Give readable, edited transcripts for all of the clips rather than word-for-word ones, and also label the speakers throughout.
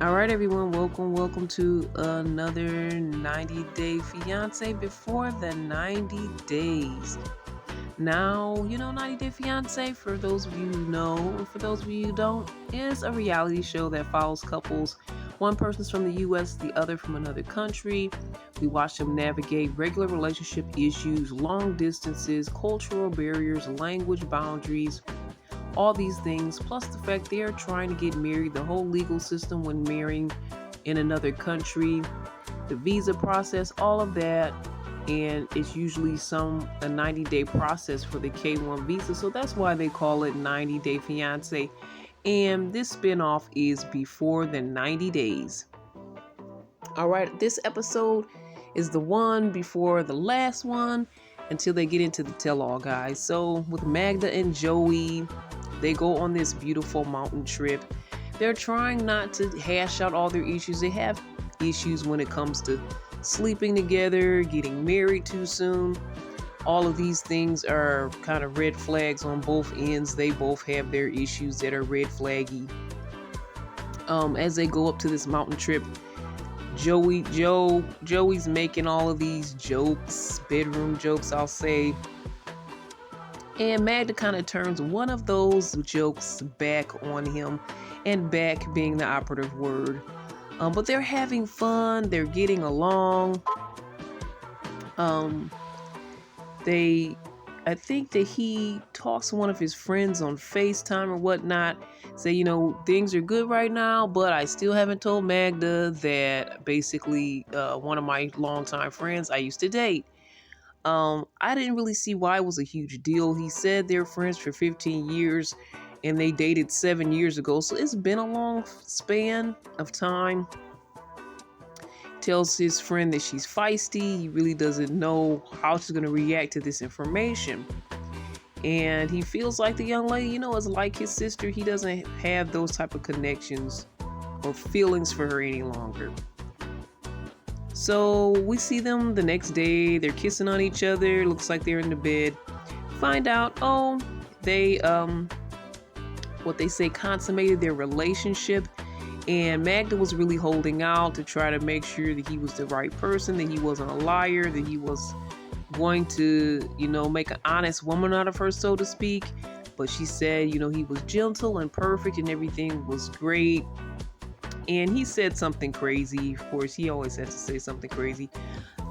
Speaker 1: All right, everyone, welcome to another 90-day fiance before the 90 days. Now, 90-Day Fiance, for those of you who know, and for those of you who don't, is a reality show that follows couples. One person's from the US, the other from another country. We watch them navigate regular relationship issues, long distances, cultural barriers, language boundaries, all these things, plus the fact they are trying to get married, the whole legal system when marrying in another country, the visa process, all of that. And it's usually a 90-day process for the K1 visa. So that's why they call it 90-Day Fiance. And this spinoff is before the 90 days. All right, this episode is the one before the last one until they get into the tell-all, guys. So with Magda and Joey, they go on this beautiful mountain trip. They're trying not to hash out all their issues. They have issues when it comes to sleeping together, getting married too soon. All of these things are kind of red flags on both ends. They both have their issues that are red flaggy. As they go up to this mountain trip, Joey's making all of these jokes, bedroom jokes, I'll say. And Magda kind of turns one of those jokes back on him, and back being the operative word. But they're having fun. They're getting along. I think that he talks to one of his friends on FaceTime or whatnot. Say, things are good right now, but I still haven't told Magda that basically one of my longtime friends I used to date. I didn't really see why it was a huge deal. He said they're friends for 15 years and they dated 7 years ago. So it's been a long span of time. Tells his friend that she's feisty. He really doesn't know how she's going to react to this information. And he feels like the young lady, is like his sister. He doesn't have those type of connections or feelings for her any longer. So we see them the next day. They're kissing on each other. Looks like they're in the bed. Find out, they, what they say, consummated their relationship. And Magda was really holding out to try to make sure that he was the right person, that he wasn't a liar, that he was going to, make an honest woman out of her, so to speak. But she said, he was gentle and perfect and everything was great. And he said something crazy. Of course, he always has to say something crazy.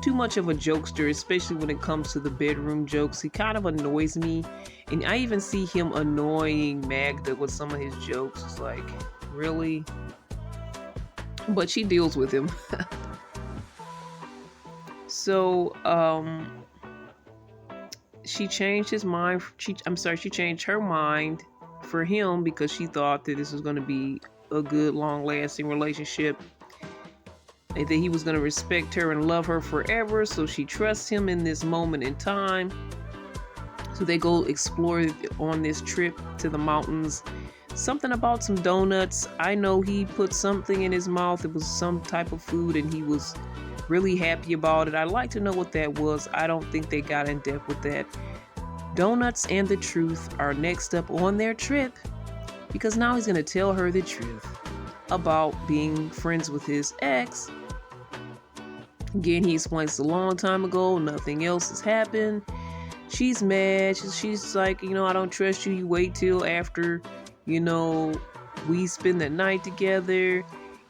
Speaker 1: Too much of a jokester, especially when it comes to the bedroom jokes. He kind of annoys me. And I even see him annoying Magda with some of his jokes. It's like, really? But she deals with him. So, she changed his mind. She changed her mind for him because she thought that this was going to be a good, long-lasting relationship, and that he was going to respect her and love her forever. So she trusts him in this moment in time. So they go explore on this trip to the mountains. Something about some donuts. I know he put something in his mouth. It was some type of food, and he was really happy about it. I'd like to know what that was. I don't think they got in depth with that. Donuts and the truth are next up on their trip, because now he's going to tell her the truth about being friends with his ex. Again, he explains a long time ago, nothing else has happened. She's mad. She's like, I don't trust you. You wait till after, we spend the night together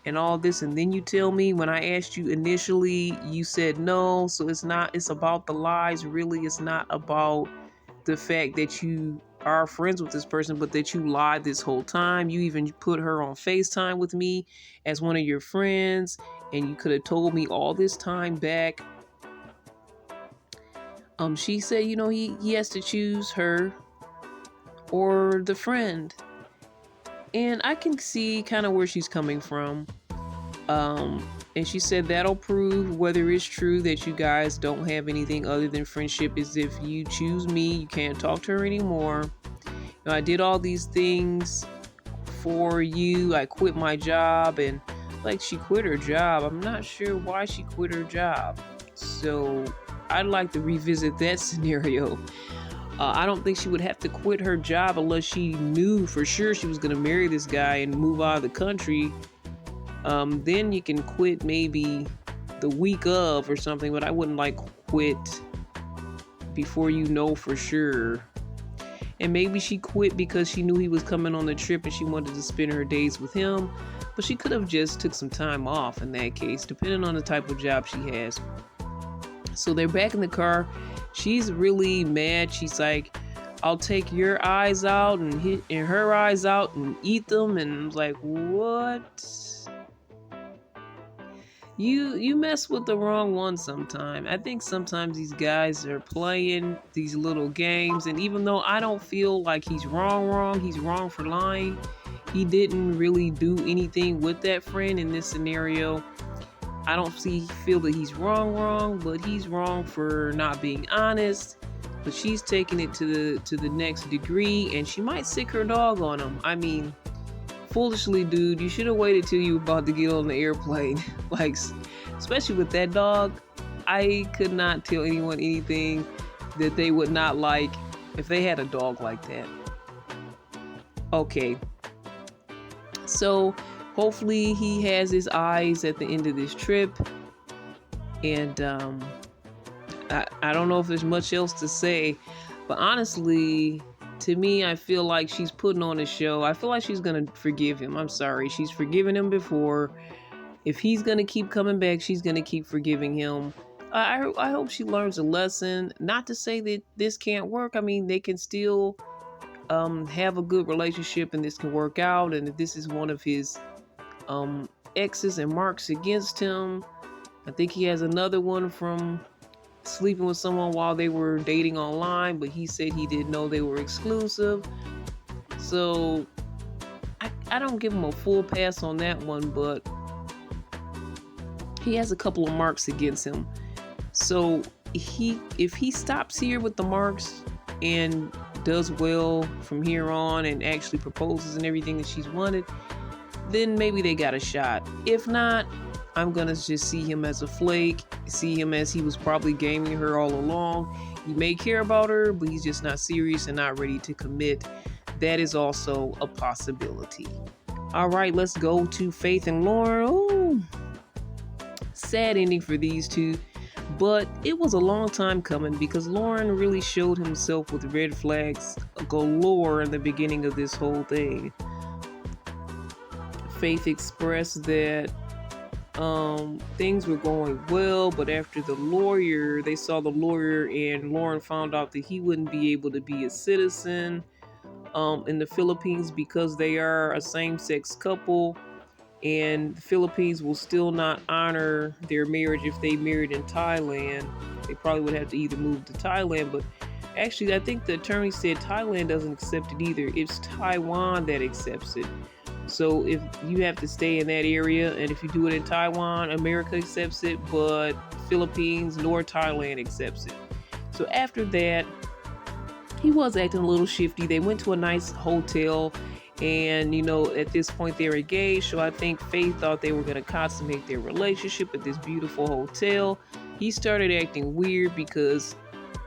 Speaker 1: and all this. And then you tell me when I asked you initially, you said no. So it's about the lies. Really, it's not about the fact that you are friends with this person, but that you lied this whole time. You even put her on FaceTime with me as one of your friends, and you could have told me all this time back. She said, he has to choose her or the friend. And I can see kind of where she's coming from. And she said that'll prove whether it's true that you guys don't have anything other than friendship, is if you choose me, you can't talk to her anymore. I did all these things for you. I quit my job, and like, she quit her job. I'm not sure why she quit her job. So I'd like to revisit that scenario. I don't think she would have to quit her job unless she knew for sure she was going to marry this guy and move out of the country Then you can quit maybe the week of or something, but I wouldn't like quit before you know for sure. And maybe she quit because she knew he was coming on the trip and she wanted to spend her days with him. But she could have just took some time off in that case, depending on the type of job she has. So they're back in the car. She's really mad. She's like, I'll take your eyes out and her eyes out and eat them. And I'm like, what? You mess with the wrong one sometime. I think sometimes these guys are playing these little games, and even though I don't feel like he's wrong for lying. He didn't really do anything with that friend in this scenario. I don't feel that he's wrong, but he's wrong for not being honest. But she's taking it to the next degree, and she might sick her dog on him. I mean, foolishly, dude, you should have waited till you were about to get on the airplane. Like, especially with that dog, I could not tell anyone anything that they would not like if they had a dog like that. Okay, so hopefully he has his eyes at the end of this trip. And I don't know if there's much else to say, but honestly, to me, I feel like she's putting on a show. I feel like she's going to forgive him. I'm sorry. She's forgiven him before. If he's going to keep coming back, she's going to keep forgiving him. I hope she learns a lesson. Not to say that this can't work. I mean, they can still have a good relationship and this can work out. And if this is one of his exes and marks against him, I think he has another one from sleeping with someone while they were dating online, but he said he didn't know they were exclusive. So I don't give him a full pass on that one, but he has a couple of marks against him. So if he stops here with the marks and does well from here on and actually proposes and everything that she's wanted, then maybe they got a shot. If not, I'm gonna just see him as a flake, see him as he was probably gaming her all along. He may care about her, but he's just not serious and not ready to commit. That is also a possibility. All right, let's go to Faith and Lauren. Ooh, sad ending for these two, but it was a long time coming because Lauren really showed himself with red flags galore in the beginning of this whole thing. Faith expressed that things were going well, but after they saw the lawyer, and Lauren found out that he wouldn't be able to be a citizen in the Philippines because they are a same-sex couple, and the Philippines will still not honor their marriage if they married in Thailand. They probably would have to either move to Thailand, but actually I think the attorney said Thailand doesn't accept it either. It's Taiwan that accepts it. So if you have to stay in that area, and if you do it in Taiwan, America accepts it, but Philippines nor Thailand accepts it. So after that, he was acting a little shifty. They went to a nice hotel, and at this point they're engaged. So I think Faith thought they were going to consummate their relationship at this beautiful hotel. He started acting weird because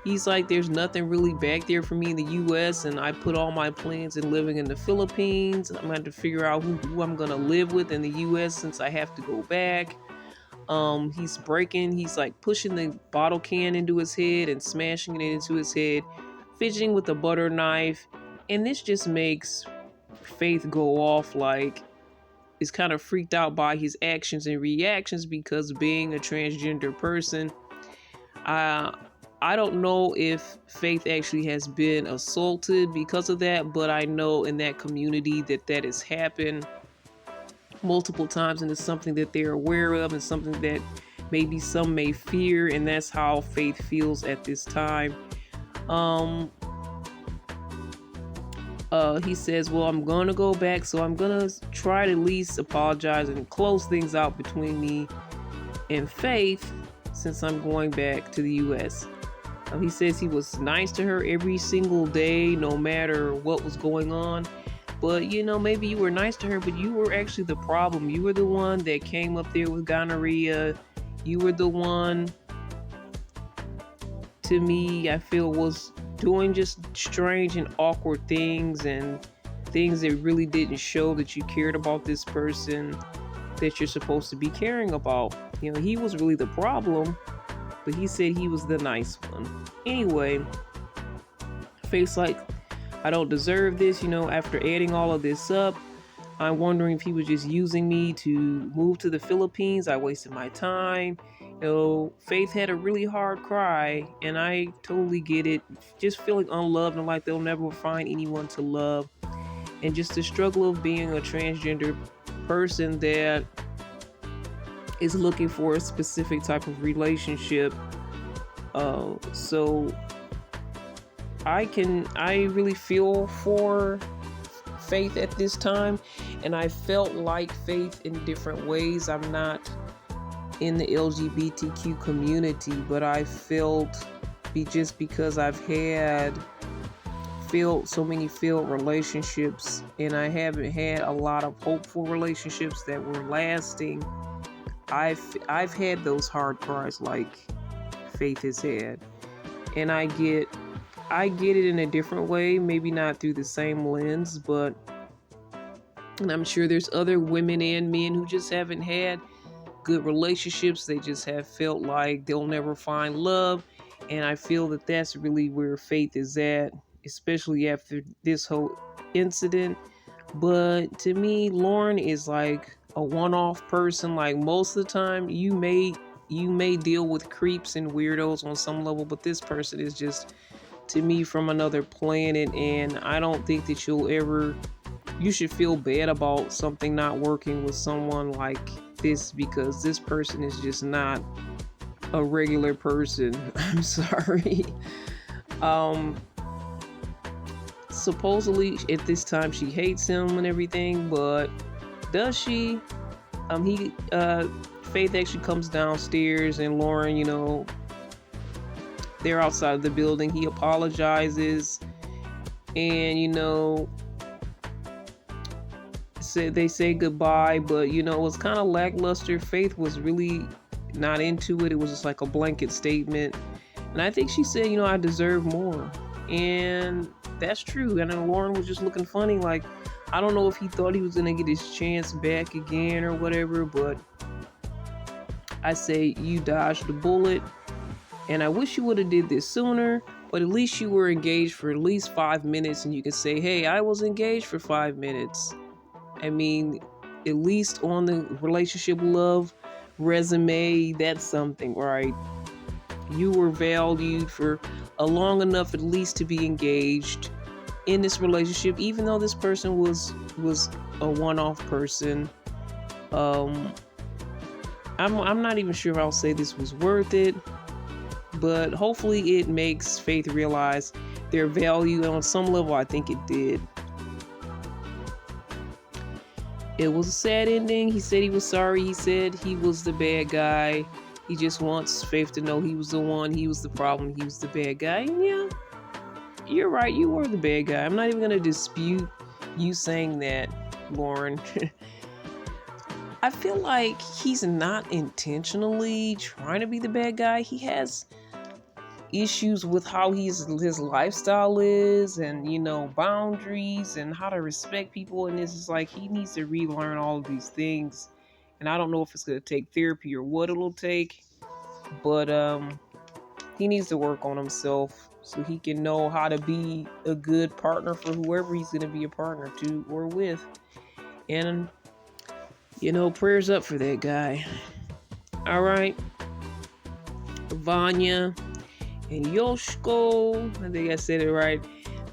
Speaker 1: he's like, there's nothing really back there for me in the U.S. and I put all my plans in living in the Philippines. I'm going to have to figure out who I'm going to live with in the U.S. since I have to go back. He's like pushing the bottle can into his head and smashing it into his head, fidgeting with a butter knife. And this just makes Faith go off, like, is kind of freaked out by his actions and reactions because being a transgender person, I don't know if Faith actually has been assaulted because of that, but I know in that community that has happened multiple times, and it's something that they're aware of and something that maybe some may fear, and that's how Faith feels at this time. He says, well, I'm going to go back, so I'm going to try to at least apologize and close things out between me and Faith since I'm going back to the U.S. He says he was nice to her every single day, no matter what was going on. But, maybe you were nice to her, but you were actually the problem. You were the one that came up there with gonorrhea. You were the one, to me, I feel, was doing just strange and awkward things and things that really didn't show that you cared about this person. that you're supposed to be caring about. You know, he was really the problem, but he said he was the nice one. Anyway, Faith's like, I don't deserve this. You know, after adding all of this up, I'm wondering if he was just using me to move to the Philippines. I wasted my time. You know, Faith had a really hard cry, and I totally get it. Just feeling unloved and like they'll never find anyone to love. And just the struggle of being a transgender person that is looking for a specific type of relationship. So I really feel for Faith at this time, and I felt like Faith in different ways. I'm not in the LGBTQ community, but I felt just because I've had so many failed relationships, and I haven't had a lot of hopeful relationships that were lasting. I've had those hard cries like Faith has had, and I get it in a different way, maybe not through the same lens, but and I'm sure there's other women and men who just haven't had good relationships. They just have felt like they'll never find love, and I feel that that's really where Faith is at, especially after this whole incident. But to me, Lauren is like a one-off person. Like most of the time, you may deal with creeps and weirdos on some level, but this person is just, to me, from another planet, and I don't think that you should feel bad about something not working with someone like this, because this person is just not a regular person. I'm sorry. Supposedly at this time she hates him and everything, but does she? Faith actually comes downstairs, and Lauren, you know, they're outside of the building. He apologizes, and you know, they say goodbye, but you know, it was kind of lackluster. Faith was really not into it. It was just like a blanket statement, and I think she said, you know, I deserve more, and that's true. And then Lauren was just looking funny, like I don't know if he thought he was gonna get his chance back again or whatever, but I say you dodged the bullet. And I wish you would have did this sooner, but at least you were engaged for at least 5 minutes, and you can say, hey, I was engaged for 5 minutes. I mean, at least on the relationship love resume, that's something, right? You were valued for a long enough at least to be engaged in this relationship, even though this person was a one-off person. I'm not even sure if I'll say this was worth it, but hopefully it makes Faith realize their value, and on some level I think it did. It was a sad ending. He said he was sorry. He said he was the bad guy. He just wants Faith to know he was the one, he was the problem, he was the bad guy. And yeah, you're right, you were the bad guy. I'm not even going to dispute you saying that, Lauren. I feel like he's not intentionally trying to be the bad guy. He has issues with how his lifestyle is, and you know, boundaries and how to respect people, and this is like he needs to relearn all of these things, and I don't know if it's going to take therapy or what it'll take, but he needs to work on himself so he can know how to be a good partner for whoever he's going to be a partner to or with. And you know, prayers up for that guy. All right, Vanya and Yoshko, I think I said it right.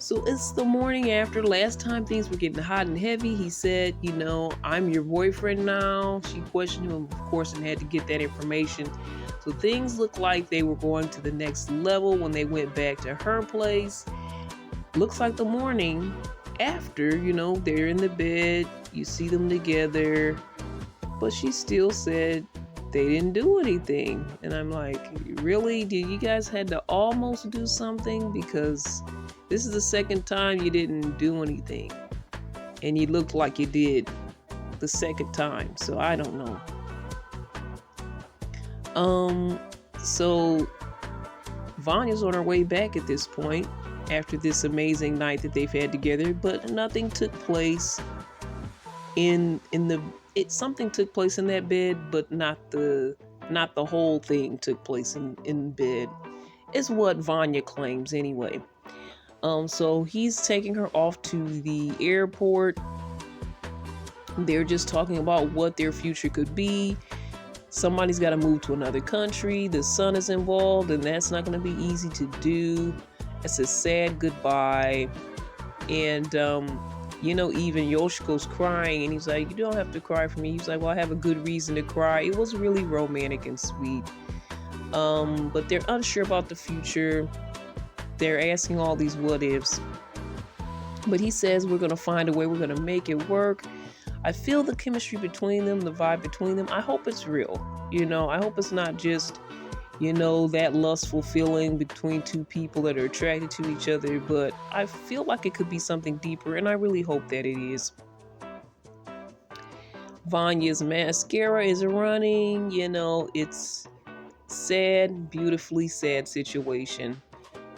Speaker 1: So it's the morning after. Last time things were getting hot and heavy, he said, you know, I'm your boyfriend now. She questioned him, of course, and had to get that information. So things looked like they were going to the next level when they went back to her place. Looks like the morning after, you know, they're in the bed, you see them together, but she still said they didn't do anything. And I'm like, really? Did you guys had to almost do something? Because this is the second time you didn't do anything, and you looked like you did the second time. So I don't know. So Vanya's on her way back at this point after this amazing night that they've had together, but nothing took place in something took place in that bed, but not the whole thing took place in bed. Is what Vanya claims anyway. So he's taking her off to the airport. They're just talking about what their future could be. Somebody's got to move to another country. The son is involved, and that's not going to be easy to do. It's a sad goodbye. And, even Yoshiko's crying, and he's like, "You don't have to cry for me." He's like, "Well, I have a good reason to cry." It was really romantic and sweet. But they're unsure about the future. They're asking all these what ifs. But he says, "We're going to find a way. We're going to make it work." I feel the chemistry between them, the vibe between them. I hope it's real. I hope it's not just, that lustful feeling between two people that are attracted to each other. But I feel like it could be something deeper, and I really hope that it is. Vanya's mascara is running. It's sad, beautifully sad situation.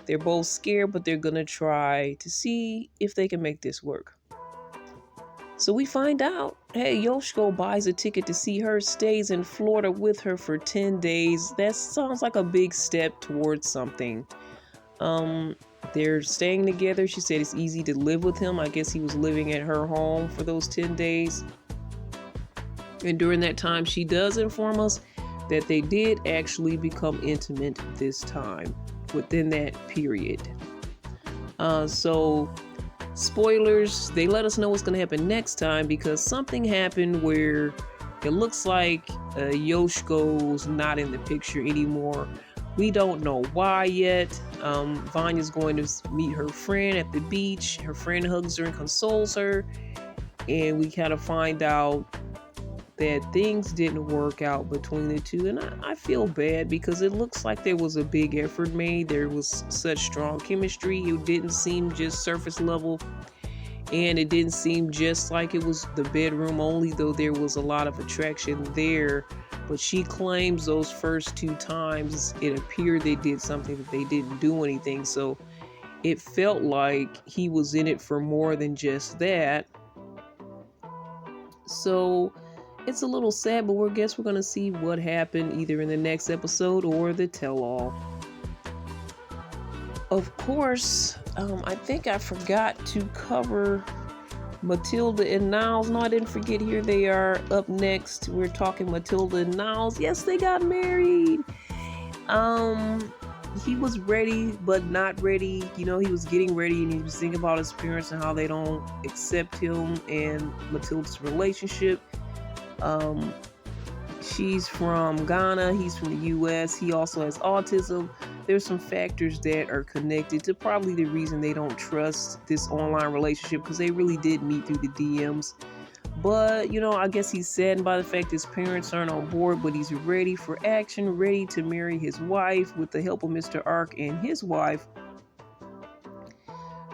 Speaker 1: They're both scared, but they're going to try to see if they can make this work. So we find out, hey, Yoshiko buys a ticket to see her, stays in Florida with her for 10 days. That sounds like a big step towards something. They're staying together. She said it's easy to live with him. I guess he was living at her home for those 10 days. And during that time, she does inform us that they did actually become intimate this time within that period. So spoilers, they let us know what's going to happen next time, because something happened where it looks like Yoshiko's not in the picture anymore. We don't know why yet. Vanya's going to meet her friend at the beach. Her friend hugs her and consoles her. And we kind of find out that things didn't work out between the two. And I feel bad, because it looks like there was a big effort made. There was such strong chemistry. It didn't seem just surface level. And it didn't seem just like it was the bedroom only, though there was a lot of attraction there. But she claims those first 2 times it appeared they did something, that they didn't do anything. So it felt like he was in it for more than just that. So it's a little sad, but we're going to see what happened either in the next episode or the tell-all. Of course, I think I forgot to cover Matilda and Niles. No, I didn't forget. Here they are up next. We're talking Matilda and Niles. Yes, they got married. He was ready, but not ready. He was getting ready, and he was thinking about his parents and how they don't accept him and Matilda's relationship. She's from Ghana. He's from the U.S. He also has autism. There's some factors that are connected to probably the reason they don't trust this online relationship, because they really did meet through the DMs. But, I guess he's saddened by the fact his parents aren't on board, but he's ready for action, ready to marry his wife with the help of Mr. Ark and his wife.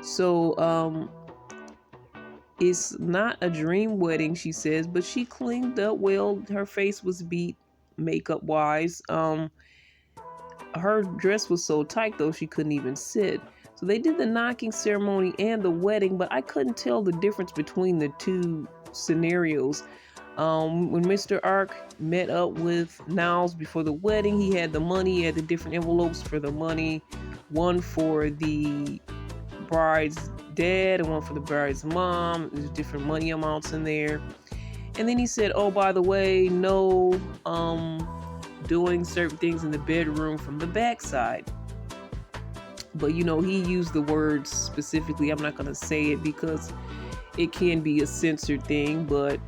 Speaker 1: So, it's not a dream wedding, she says, but she cleaned up well. Her face was beat makeup-wise. Her dress was so tight, though, she couldn't even sit. So they did the knocking ceremony and the wedding, but I couldn't tell the difference between the two scenarios. When Mr. Ark met up with Niles before the wedding, he had the money, he had the different envelopes for the money, one for the bride's dad and one for the bride's mom. There's different money amounts in there. And then he said, "Oh, by the way, no doing certain things in the bedroom from the backside." But he used the words specifically. I'm not going to say it because it can be a censored thing, but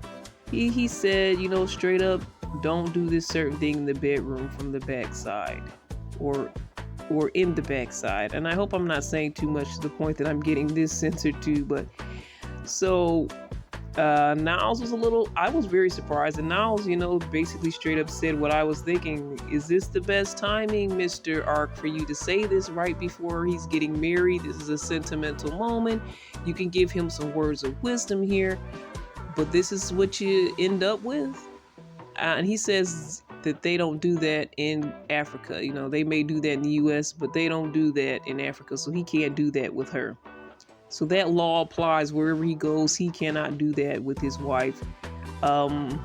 Speaker 1: he said, straight up, don't do this certain thing in the bedroom from the backside or in the backside. And I hope I'm not saying too much to the point that I'm getting this censored too. But so Niles I was very surprised. And Niles, basically straight up said what I was thinking. Is this the best timing, Mr. Ark, for you to say this right before he's getting married? This is a sentimental moment. You can give him some words of wisdom here, but this is what you end up with. And he says that they don't do that in Africa. They may do that in the US, but they don't do that in Africa. So he can't do that with her. So that law applies wherever he goes. He cannot do that with his wife. Um,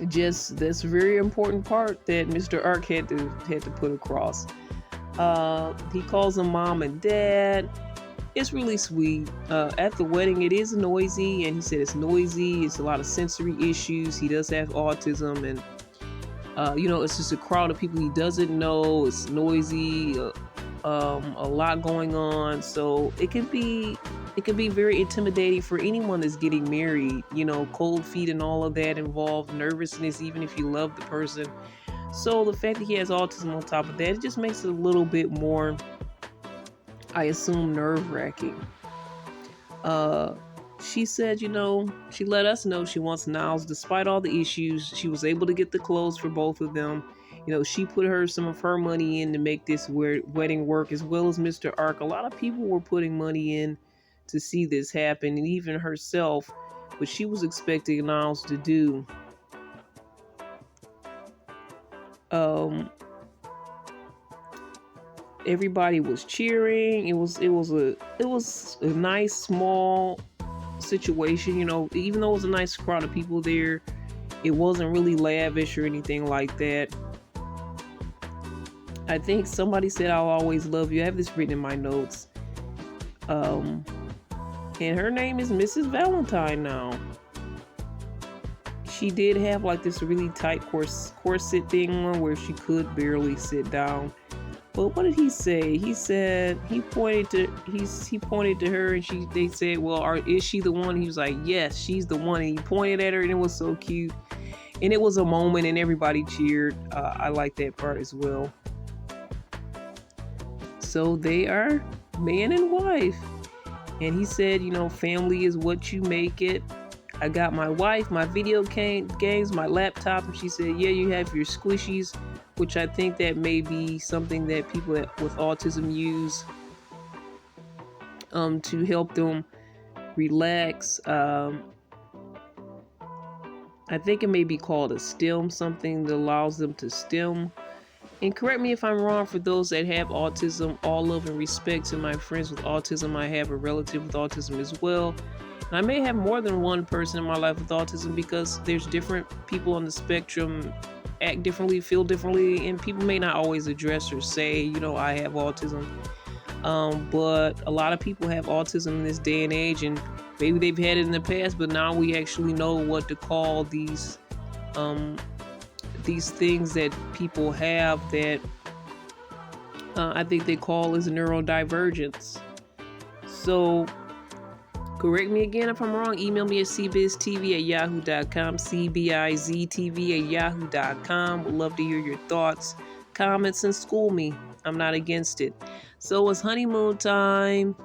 Speaker 1: just this very important part that Mr. Ark had to put across. He calls them mom and dad. It's really sweet. At the wedding, it is noisy, and he said it's noisy. It's a lot of sensory issues. He does have autism, and it's just a crowd of people he doesn't know. It's noisy, a lot going on, so it can be very intimidating for anyone that's getting married. Cold feet and all of that involved, nervousness, even if you love the person. So the fact that he has autism on top of that, it just makes it a little bit more, I assume, nerve-wracking. Uh, she said, she let us know she wants Niles. Despite all the issues, she was able to get the clothes for both of them. She put some of her money in to make this wedding work, as well as Mr. Ark. A lot of people were putting money in to see this happen, and even herself, what she was expecting Niles to do. Everybody was cheering. It was a nice small situation. Even though it was a nice crowd of people there, it wasn't really lavish or anything like that. I think somebody said, "I'll always love you." I have this written in my notes. And her name is Mrs. Valentine now. She did have like this really tight corset thing on where she could barely sit down. But what did he say? He said he pointed to her, and they said, "Well, is she the one?" He was like, "Yes, she's the one." And he pointed at her, and it was so cute. And it was a moment, and everybody cheered. I like that part as well. So they are man and wife. And he said, family is what you make it. I got my wife, my video games, my laptop. And she said, yeah, you have your squishies, which I think that may be something that people with autism use to help them relax. I think it may be called a stim, something that allows them to stim. And correct me if I'm wrong, for those that have autism, all love and respect to my friends with autism. I have a relative with autism as well. And I may have more than one person in my life with autism, because there's different people on the spectrum, act differently, feel differently, and people may not always address or say, I have autism. But a lot of people have autism in this day and age, and maybe they've had it in the past, but now we actually know what to call these things that people have that I think they call as neurodivergence. So correct me again if I'm wrong. Email me at cbiztv@yahoo.com, cbiztv@yahoo.com. Would love to hear your thoughts, comments, and school me. I'm not against it. So it's honeymoon time,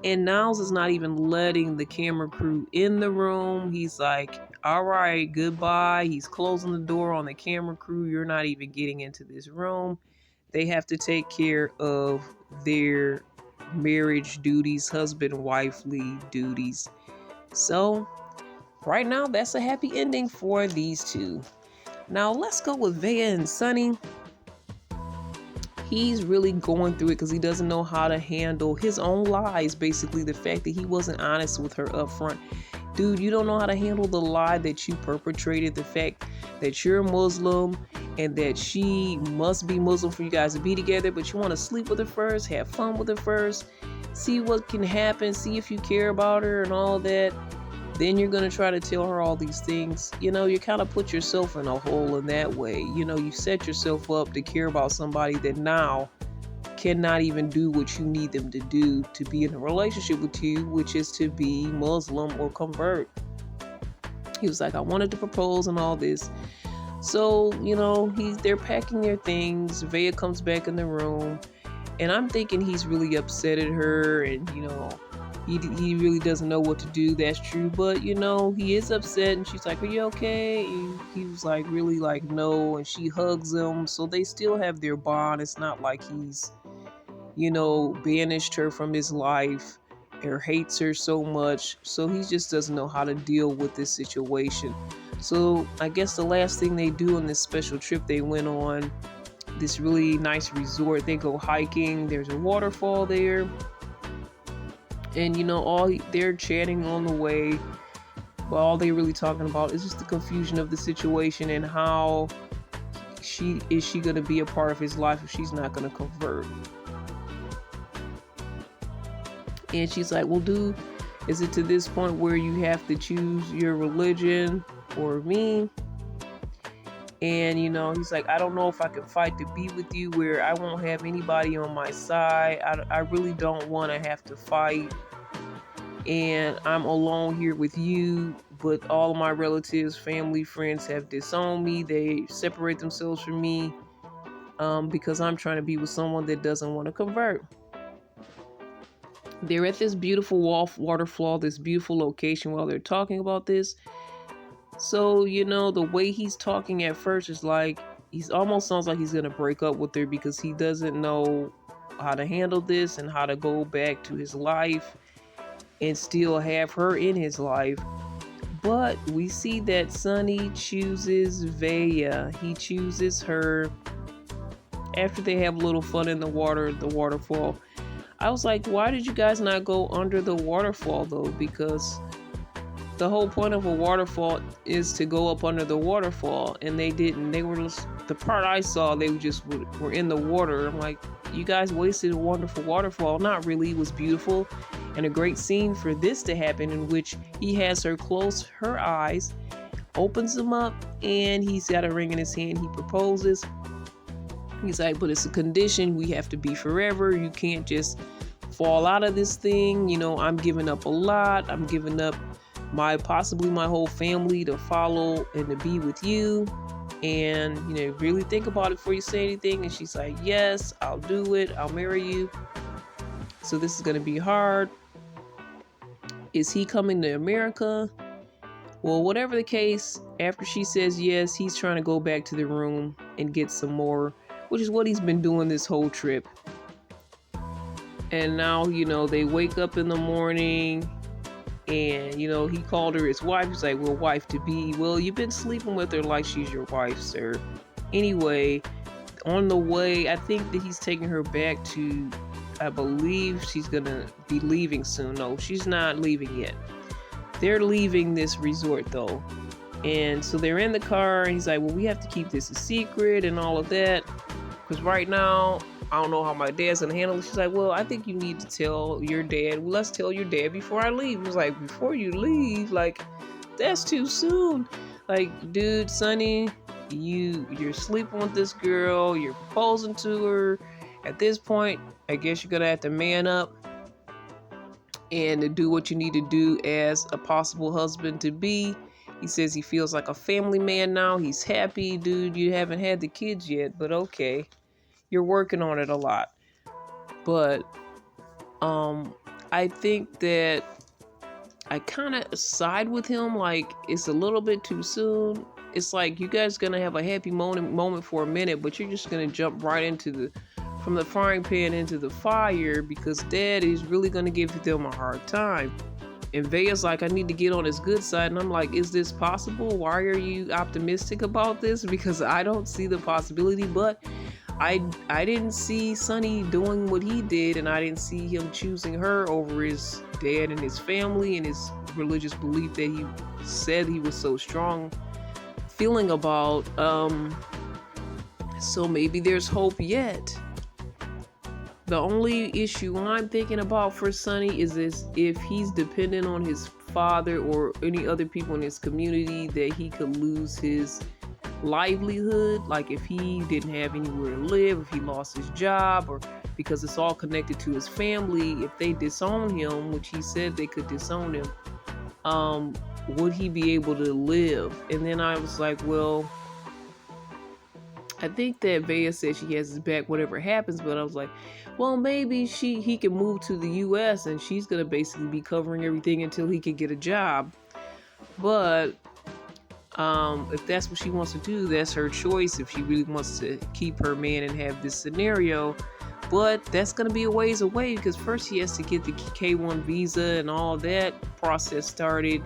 Speaker 1: and Niles is not even letting the camera crew in the room. He's like, all right, goodbye. He's closing the door on the camera crew. You're not even getting into this room. They have to take care of their marriage duties, husband-wifely duties. So right now, that's a happy ending for these two. Now let's go with Vea and Sonny. He's really going through it because he doesn't know how to handle his own lies, basically the fact that he wasn't honest with her up front. Dude, you don't know how to handle the lie that you perpetrated, the fact that you're Muslim and that she must be Muslim for you guys to be together, but you want to sleep with her first, have fun with her first, see what can happen, see if you care about her and all that. Then you're going to try to tell her all these things. You kind of put yourself in a hole in that way. You set yourself up to care about somebody that now cannot even do what you need them to do to be in a relationship with you, which is to be Muslim or convert. He was like, I wanted to propose and all this. So, they're packing their things. Vea comes back in the room, and I'm thinking he's really upset at her, and, he really doesn't know what to do. That's true. But, he is upset, and she's like, are you okay? And he was like, really like, no. And she hugs him. So they still have their bond. It's not like he's, banished her from his life or hates her so much. So he just doesn't know how to deal with this situation. So I guess the last thing they do on this special trip they went on, this really nice resort, they go hiking. There's a waterfall there. And, they're chatting on the way. But all they really talking about is just the confusion of the situation and how she going to be a part of his life if she's not going to convert. And she's like, well, dude, is it to this point where you have to choose your religion or me? And, he's like, I don't know if I can fight to be with you where I won't have anybody on my side. I really don't want to have to fight. And I'm alone here with you. But all of my relatives, family, friends have disowned me. They separate themselves from me because I'm trying to be with someone that doesn't want to convert. They're at this beautiful waterfall, this beautiful location while they're talking about this. So, the way he's talking at first is like, he's almost sounds like he's going to break up with her because he doesn't know how to handle this and how to go back to his life and still have her in his life. But we see that Sonny chooses Vaya. He chooses her after they have a little fun in the waterfall. I was like, why did you guys not go under the waterfall though? Because the whole point of a waterfall is to go up under the waterfall, and they didn't. They were just, the part I saw, they just were in the water. I'm like, you guys wasted a wonderful waterfall. Not really. It was beautiful and a great scene for this to happen, in which he has her close her eyes, opens them up, and he's got a ring in his hand. He proposes. He's like, but it's a condition. We have to be forever. You can't just fall out of this thing. I'm giving up a lot. I'm giving up possibly my whole family to follow and to be with you. And, really think about it before you say anything. And she's like, yes, I'll do it. I'll marry you. So this is going to be hard. Is he coming to America? Well, whatever the case, after she says yes, he's trying to go back to the room and get some more, which is what he's been doing this whole trip. And now, they wake up in the morning and, he called her his wife. He's like, well, wife to be. Well, you've been sleeping with her like she's your wife, sir. Anyway, on the way, I think that he's taking her back to, I believe she's going to be leaving soon. No, she's not leaving yet. They're leaving this resort though. And so they're in the car and he's like, well, we have to keep this a secret and all of that. Because right now, I don't know how my dad's gonna handle it. She's like, well, I think you need to tell your dad. Well, let's tell your dad before I leave. He was like, before you leave? Like, that's too soon. Like, dude, Sonny, you're sleeping with this girl. You're proposing to her. At this point, I guess you're gonna have to man up and to do what you need to do as a possible husband to be. He says he feels like a family man now. He's happy. Dude, you haven't had the kids yet, but okay. You're working on it a lot. But I think that I kind of side with him. Like, it's a little bit too soon. It's like you guys gonna have a happy moment for a minute, but you're just gonna jump right into from the frying pan into the fire because dad is really gonna give them a hard time. And Vaya's like, I need to get on his good side. And I'm like, is this possible? Why are you optimistic about this? Because I don't see the possibility. But I didn't see Sonny doing what he did, and I didn't see him choosing her over his dad and his family and his religious belief that he said he was so strong feeling about. So maybe there's hope yet. The only issue I'm thinking about for Sonny is this: if he's dependent on his father or any other people in his community, that he could lose his livelihood. Like if he didn't have anywhere to live, if he lost his job, or because it's all connected to his family, if they disown him, which he said they could disown him, would he be able to live? And then I was like, well, I think that Vaya said she has his back whatever happens, but I was like, well, maybe he can move to the US and she's gonna basically be covering everything until he can get a job. But if that's what she wants to do, that's her choice. If she really wants to keep her man and have this scenario, but that's gonna be a ways away because first he has to get the K1 visa and all that process started.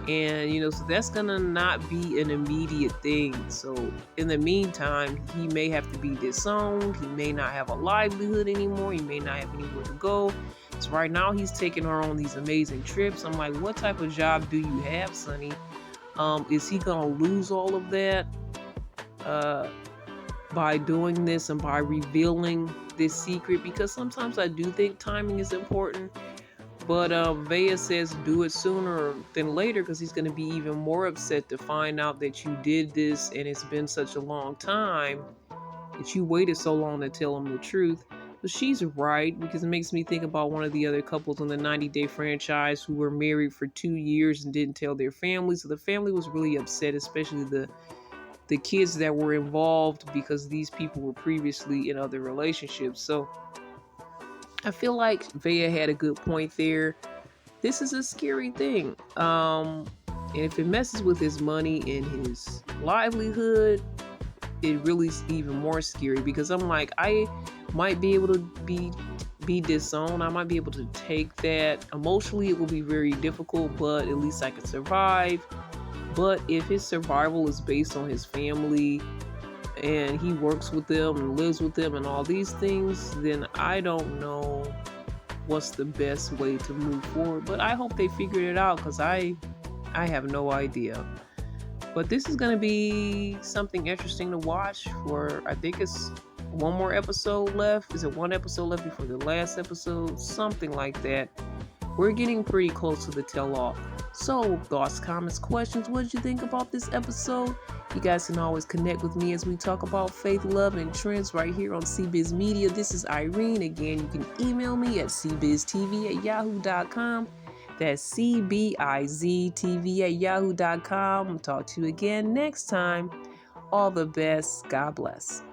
Speaker 1: And, so that's gonna not be an immediate thing. So in the meantime, he may have to be disowned. He may not have a livelihood anymore. He may not have anywhere to go. So right now he's taking her on these amazing trips. I'm like, what type of job do you have, Sonny? Is he gonna lose all of that uh, by doing this and by revealing this secret? Because sometimes I do think timing is important. But Vea says do it sooner than later because he's going to be even more upset to find out that you did this and it's been such a long time that you waited so long to tell him the truth. But she's right because it makes me think about one of the other couples in the 90 Day franchise who were married for 2 years and didn't tell their family. So the family was really upset, especially the kids that were involved because these people were previously in other relationships. So I feel like Vea had a good point there. This is a scary thing. And if it messes with his money and his livelihood, it really is even more scary because I'm like, I might be able to be disowned. I might be able to take that. Emotionally, it will be very difficult, but at least I can survive. But if his survival is based on his family and he works with them and lives with them and all these things, then I don't know what's the best way to move forward. But I hope they figured it out because I have no idea. But this is going to be something interesting to watch for, I think it's one more episode left. Is it one episode left before the last episode? Something like that. We're getting pretty close to the tell-off. So, thoughts, comments, questions, what did you think about this episode? You guys can always connect with me as we talk about faith, love, and trends right here on CBiz Media. This is Irene. Again, you can email me at cbiztv@yahoo.com. That's cbiztv@yahoo.com. I'll talk to you again next time. All the best. God bless.